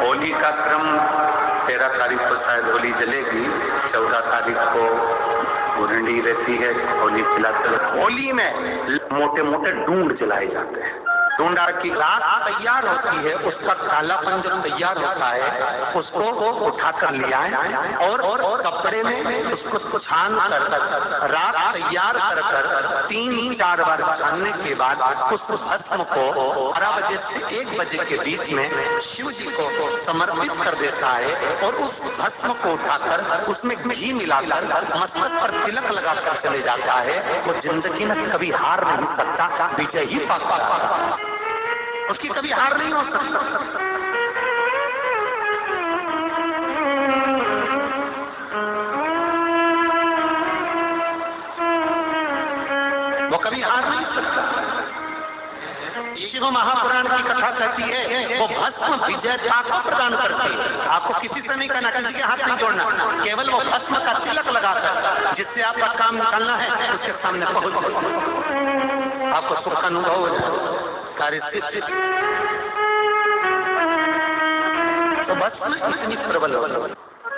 होली का क्रम 13 तारीख को शायद होली जलेगी, 14 तारीख को गुरंडी रहती है, होली खिलाते। होली में मोटे मोटे ढूंढ जलाए जाते हैं। ढूंढा की राख तैयार होती है, उसका कालापन जब तैयार होता है उसको उठाकर ले आए और कपड़े में उसको छान कर राख तैयार कर 3-4 बार छानने के बाद उस भस्म को 12 बजे से 1 बजे के बीच में शिव जी को समर्पित कर देता है और उस भस्म को उठाकर उसमें घी मिलाकर मस्तक पर तिलक लगाकर चले जाता है। वो जिंदगी में कभी हार नहीं सकता, विजय ही पाता, उसकी कभी हार नहीं हो सकता। वो कभी हार नहीं सकता। शिव महापुराण की कथा कहती है वो भस्म विजयता को प्रदान करती है। आपको किसी से नहीं करना, किसी के हाथ नहीं जोड़ना, केवल वो भस्म का तिलक लगाकर जिससे आपका काम निकालना है उसके सामने पहुंच आपको सुख अनुभव हो जाए। तो भस्म इतनी प्रबल हो,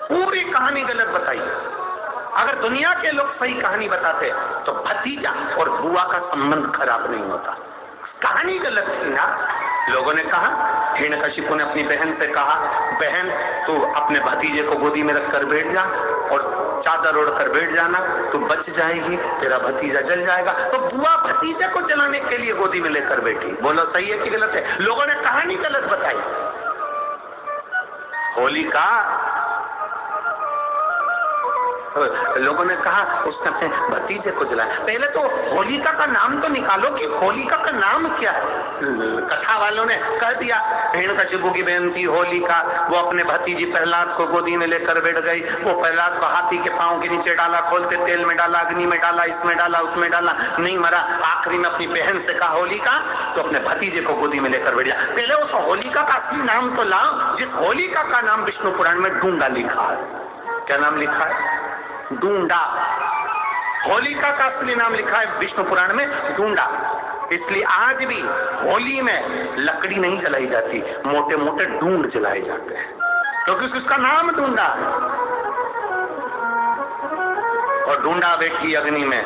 पूरी कहानी गलत बताई। अगर दुनिया के लोग सही कहानी बताते तो भतीजा और बुआ का संबंध खराब नहीं होता। कहानी गलत थी ना। लोगों ने कहा, हिरण्यकशिपु ने अपनी बहन से कहा, बहन तू अपने भतीजे को गोदी में रखकर बैठ जा और चादर ओढ़कर बैठ जाना, तू बच जाएगी, तेरा भतीजा जल जाएगा। तो बुआ भतीजे को जलाने के लिए गोदी में लेकर बैठी। बोलो सही है कि गलत है? लोगों ने कहानी गलत बताई। होली का लोगों ने कहा उसने अपने भतीजे को जलाया। पहले तो होलिका का नाम तो निकालो कि होलिका का नाम क्या है। कथा वालों ने कह दिया हिरण्यकशिपु की बहन थी होलिका, वो अपने भतीजी प्रहलाद को गोदी में लेकर बैठ गई। वो प्रहलाद को हाथी के पांव के नीचे डाला, खोलते तेल में डाला, अग्नि में डाला, इसमें डाला, उसमें डाला, नहीं मरा। आखिरी में अपनी बहन से कहा होलिका, तो अपने भतीजे को गोदी में लेकर बैठ गया। पहले उस होलिका का असली नाम तो लाओ जिस होलिका का नाम विष्णु पुराण में ढूंढा लिखा है। क्या नाम लिखा है? ढूंढा। होलिका का असली नाम लिखा है विष्णु पुराण में ढूंढा। इसलिए आज भी होली में लकड़ी नहीं जलाई जाती, मोटे मोटे ढूंढ जलाए जाते हैं, क्योंकि उसका नाम ढूंढा। और ढूंढा बैठी अग्नि में,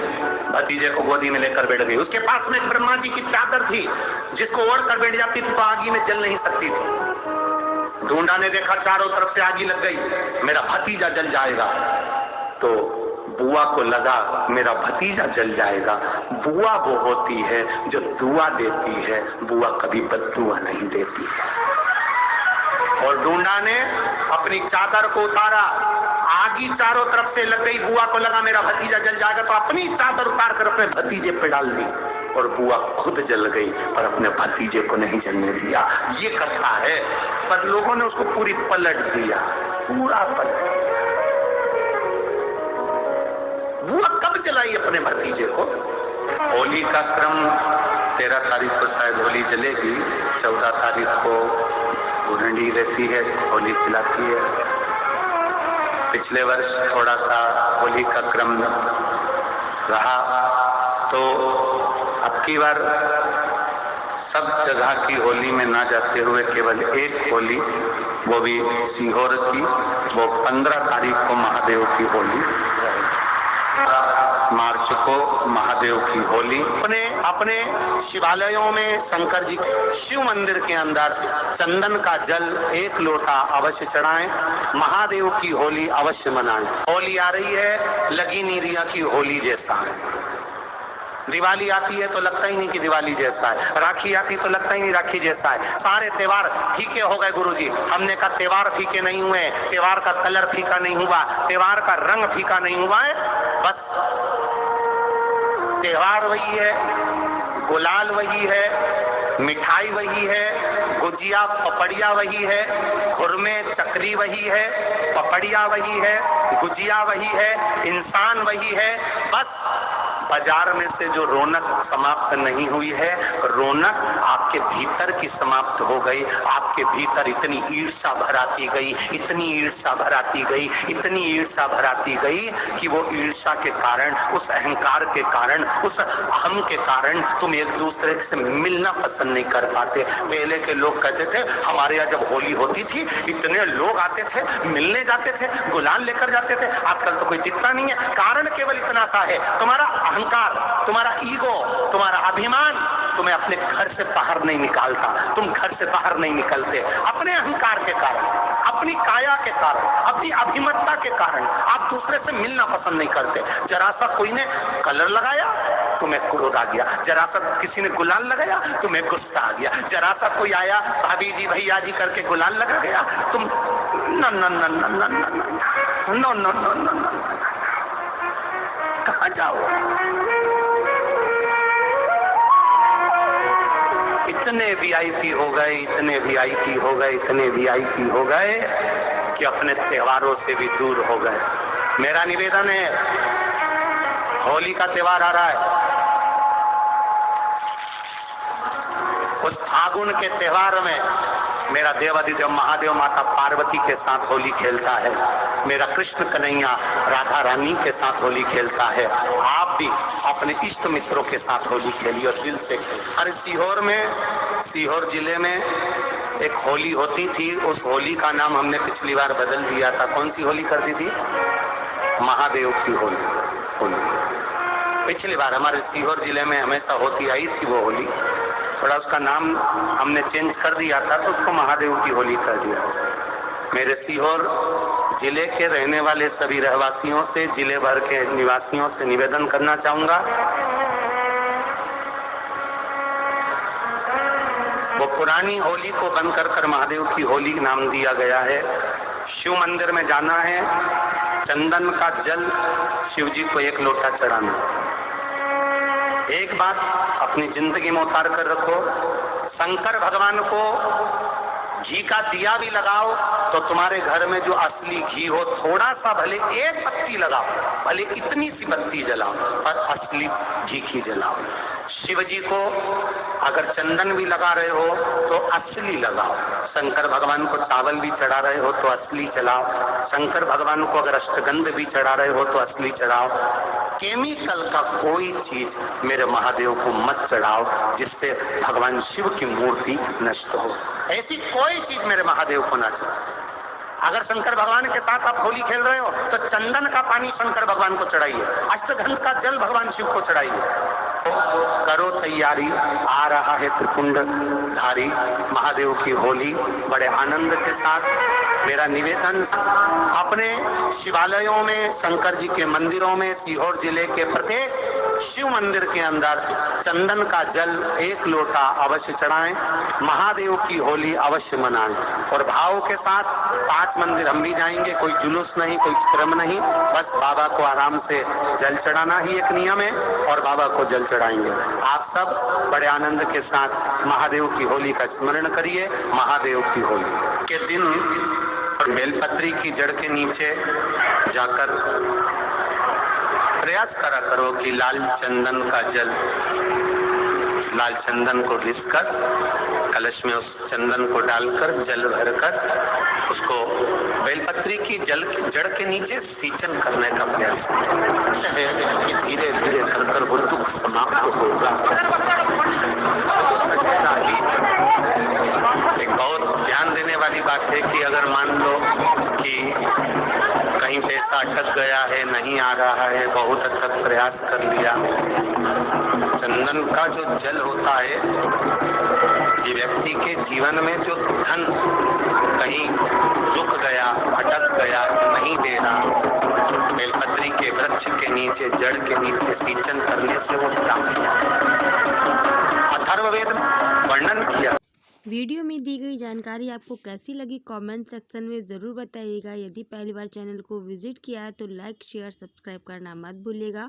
भतीजे को गोदी में लेकर बैठ गई। उसके पास में ब्रह्मा जी की चादर थी जिसको ओढ़ कर बैठ जाती थी तो आगी में जल नहीं सकती थी। ढूंढा ने देखा चारों तरफ से आगी लग गई, मेरा भतीजा जल जाएगा। तो बुआ को लगा मेरा भतीजा जल जाएगा। बुआ वो होती है जो दुआ देती है, बुआ कभी बददुआ नहीं देती। और ढूंढा ने अपनी चादर को उतारा, आगी चारों तरफ से लग गई। बुआ को लगा मेरा भतीजा जल जाएगा, तो अपनी चादर उतार कर अपने भतीजे पे डाल दी और बुआ खुद जल गई और अपने भतीजे को नहीं जलने दिया। ये कथा है, पर लोगों ने उसको पूरी पलट दिया, पूरा पलट। बुआ कब जलाई अपने भतीजे को? होली का क्रम 13 तारीख को शायद होली जलेगी, 14 तारीख को गुरंडी रहती है, होली खिलाती है। पिछले वर्ष थोड़ा सा होली का क्रम रहा, तो अब की बार सब जगह की होली में ना जाते हुए केवल एक होली, वो भी सीहोर की, वो 15 तारीख को महादेव की होली, मार्च को महादेव की होली। अपने शिवालयों में शंकर जी शिव मंदिर के अंदर चंदन का जल 1 लोटा अवश्य चढ़ाएं, महादेव की होली अवश्य मनाएं। होली आ रही है, लगी नहीं रिया की होली जैसा है। दिवाली आती है तो लगता ही नहीं कि दिवाली जैसा है, राखी आती तो लगता ही नहीं राखी जैसा है। सारे त्योहार फीके हो गए गुरुजी। हमने कहा त्योहार फीके नहीं हुए, त्योहार का कलर फीका नहीं हुआ, त्योहार का रंग फीका नहीं हुआ है। बस त्योहार वही है, गुलाल वही है, मिठाई वही है, गुजिया पपड़िया वही है, खुरमे चकरी वही है, पपड़िया वही है, गुजिया वही है, इंसान वही है। बस बाजार में से जो रौनक समाप्त नहीं हुई है, रौनक आपके भीतर की समाप्त हो गई। आपके भीतर इतनी ईर्ष्या भराती गई, इतनी ईर्ष्या भराती गई, इतनी ईर्ष्या भराती गई कि वो ईर्ष्या के कारण, उस अहंकार के कारण, उस अहम के कारण तुम एक दूसरे से मिलना पसंद नहीं कर पाते। पहले के लोग कहते थे हमारे यहाँ जब होली होती थी इतने लोग आते थे, मिलने जाते थे, गुलाल लेकर जाते थे। आजकल तो कोई दिखता नहीं है। कारण केवल इतना सा है, तुम्हारा अहंकार, तुम्हारा ईगो, तुम्हारा अभिमान तुम्हें अपने घर से बाहर नहीं निकालता। तुम घर से बाहर नहीं निकलते अपने अहंकार के कारण, अपनी काया के कारण, अपनी अभिमतता के कारण। आप दूसरे से मिलना पसंद नहीं करते। जरा सा कोई ने कलर लगाया तुम्हें क्रोध आ गया, जरा सा किसी ने गुलाल लगाया तुम्हें गुस्सा आ गया, जरा सा कोई आया भाभी जी भैया जी करके गुलाल लगा गया, तुम न न न न न न न न न कहाँ जाओ? इतने वीआईपी हो गए, इतने वीआईपी हो गए, इतने वीआईपी हो गए कि अपने त्योहारों से भी दूर हो गए। मेरा निवेदन है, होली का त्योहार आ रहा है, उस फागुन के त्योहार में मेरा देवाधिदेव महादेव माता पार्वती के साथ होली खेलता है, मेरा कृष्ण कन्हैया राधा रानी के साथ होली खेलता है। आप भी अपने इष्ट मित्रों के साथ होली खेलिए और दिल से। अरे सीहोर जिले में एक होली होती थी, उस होली का नाम हमने पिछली बार बदल दिया था। कौन सी होली करती थी? महादेव की होली। पिछली बार हमारे सीहोर जिले में हमेशा होती आई थी वो होली, थोड़ा उसका नाम हमने चेंज कर दिया था तो उसको महादेव की होली कर दिया। मेरे सीहोर जिले के रहने वाले सभी रहवासियों से, जिले भर के निवासियों से निवेदन करना चाहूंगा, वो पुरानी होली को बंद कर महादेव की होली नाम दिया गया है। शिव मंदिर में जाना है, चंदन का जल शिव जी को 1 लोटा चढ़ाना। एक बात अपनी जिंदगी में उतार कर रखो, शंकर भगवान को घी का दिया भी लगाओ तो तुम्हारे घर में जो असली घी हो, थोड़ा सा भले 1 पत्ती लगाओ, भले इतनी सी बत्ती जलाओ, पर असली घी जलाओ। शिव जी को अगर चंदन भी लगा रहे हो तो असली लगाओ। शंकर भगवान को चावल भी चढ़ा रहे हो तो असली चढ़ाओ। शंकर भगवान को अगर अष्टगंध भी चढ़ा रहे हो तो असली चढ़ाओ। केमिकल का कोई चीज मेरे महादेव को मत चढ़ाओ जिससे भगवान शिव की मूर्ति नष्ट हो। ऐसी कोई चीज मेरे महादेव को न चढ़ाओ। अगर शंकर भगवान के साथ आप होली खेल रहे हो तो चंदन का पानी शंकर भगवान को चढ़ाइए, अष्टगंध का जल भगवान शिव को चढ़ाइए। तो करो तैयारी, आ रहा है त्रिपुंडधारी महादेव की होली बड़े आनंद के साथ। मेरा निवेदन, अपने शिवालयों में, शंकर जी के मंदिरों में, सीहोर जिले के प्रत्येक शिव मंदिर के अंदर चंदन का जल 1 लोटा अवश्य चढ़ाएं, महादेव की होली अवश्य मनाएं। और भाव के साथ 5 मंदिर हम भी जाएंगे, कोई जुलूस नहीं, कोई क्रम नहीं, बस बाबा को आराम से जल चढ़ाना ही एक नियम है और बाबा को जल चढ़ाएंगे। आप सब बड़े आनंद के साथ महादेव की होली का स्मरण करिए। महादेव की होली के दिन बेलपत्री की जड़ के नीचे जाकर प्रयास करा करो कि लाल चंदन का जल, लाल चंदन को घिसकर कलश में उस चंदन को डालकर जल भरकर उसको बेलपत्री की जड़ के नीचे सिंचन करने का प्रयास है। धीरे धीरे कर वो दुख समाप्त होगा। एक बहुत ध्यान देने वाली बात है कि अगर मान लो कि कहीं पैसा अटक गया है, नहीं आ रहा है, बहुत अच्छा प्रयास कर लिया, चंदन का जो जल होता है ये व्यक्ति के जीवन में जो धन कहीं रुक गया, अटक गया, नहीं दे रहा, बेलपत्री के वृक्ष के नीचे, जड़ के नीचे सिंचन करने से वो प्राप्त। अथर्ववेद वर्णन किया। वीडियो में दी गई जानकारी आपको कैसी लगी कमेंट सेक्शन में ज़रूर बताइएगा। यदि पहली बार चैनल को विजिट किया है तो लाइक शेयर सब्सक्राइब करना मत भूलिएगा।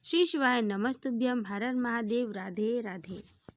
श्री शिवाय नमस्तुभ्यम। हर हर महादेव। राधे राधे।